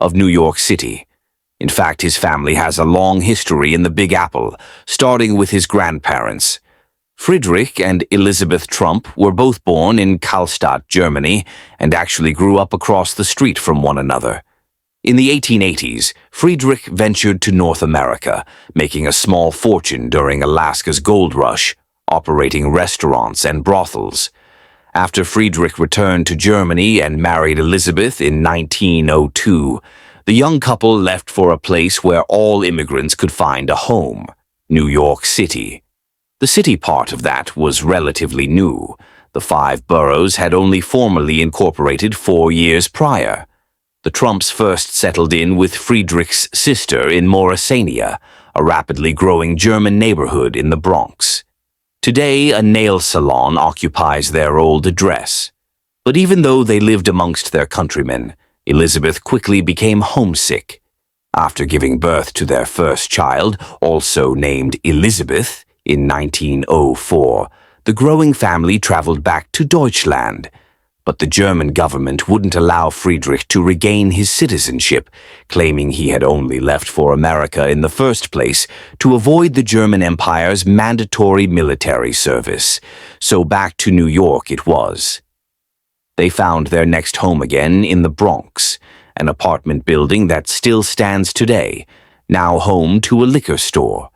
of New York City. In fact, his family has a long history in the Big Apple, starting with his grandparents. Friedrich and Elisabeth Trump were both born in Karlstadt, Germany, and actually grew up across the street from one another. In the 1880s, Friedrich ventured to North America, making a small fortune during Alaska's gold rush, operating restaurants and brothels. After Friedrich returned to Germany and married Elisabeth in 1902, the young couple left for a place where all immigrants could find a home, New York City. The city part of that was relatively new. The 5 boroughs had only formally incorporated 4 years prior. The Trumps first settled in with Friedrich's sister in Morrisania, a rapidly growing German neighborhood in the Bronx. Today, a nail salon occupies their old address. But even though they lived amongst their countrymen, Elisabeth quickly became homesick. After giving birth to their first child, also named Elisabeth, in 1904, the growing family traveled back to Deutschland. But the German government wouldn't allow Friedrich to regain his citizenship, claiming he had only left for America in the first place to avoid the German Empire's mandatory military service. So back to New York it was. They found their next home again in the Bronx, an apartment building that still stands today, now home to a liquor store.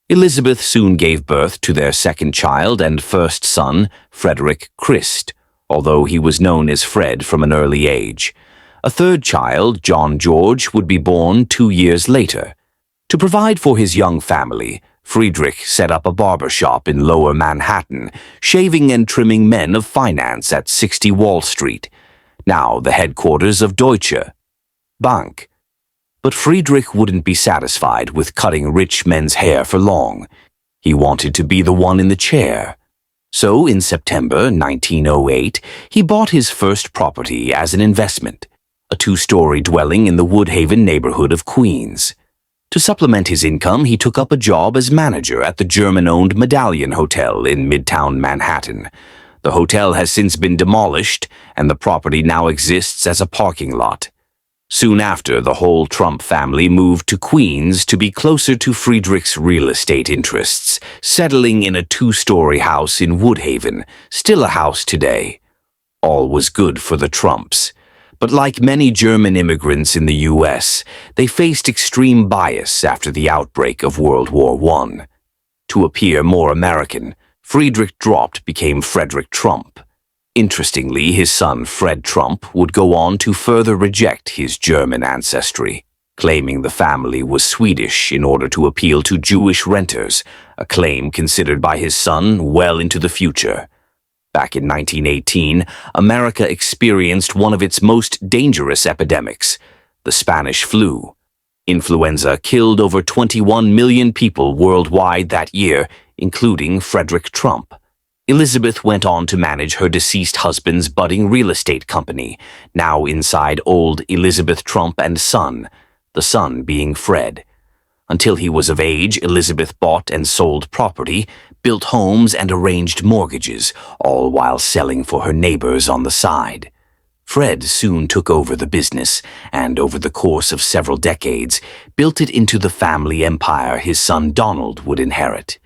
Elisabeth soon gave birth to their second child and first son, Frederick Christ, although he was known as Fred from an early age. A third child, John George, would be born 2 years later. To provide for his young family, Friedrich set up a barber shop in Lower Manhattan, shaving and trimming men of finance at 60 Wall Street, now the headquarters of Deutsche Bank. But Friedrich wouldn't be satisfied with cutting rich men's hair for long. He wanted to be the one in the chair. So, in September 1908, he bought his first property as an investment, a 2-story dwelling in the Woodhaven neighborhood of Queens. To supplement his income, he took up a job as manager at the German-owned Medallion Hotel in Midtown Manhattan. The hotel has since been demolished, and the property now exists as a parking lot. Soon after, the whole Trump family moved to Queens to be closer to Friedrich's real estate interests, settling in a 2-story house in Woodhaven, still a house today. All was good for the Trumps. But like many German immigrants in the U.S., they faced extreme bias after the outbreak of World War I. To appear more American, Friedrich became Frederick Trump. Interestingly, his son Fred Trump would go on to further reject his German ancestry, claiming the family was Swedish in order to appeal to Jewish renters, a claim considered by his son well into the future. Back in 1918, America experienced one of its most dangerous epidemics, the Spanish flu. Influenza killed over 21 million people worldwide that year, including Frederick Trump. Elisabeth went on to manage her deceased husband's budding real estate company, now inside old Elisabeth Trump and Son, the son being Fred. Until he was of age, Elisabeth bought and sold property, built homes and arranged mortgages, all while selling for her neighbors on the side. Fred soon took over the business, and over the course of several decades, built it into the family empire his son Donald would inherit.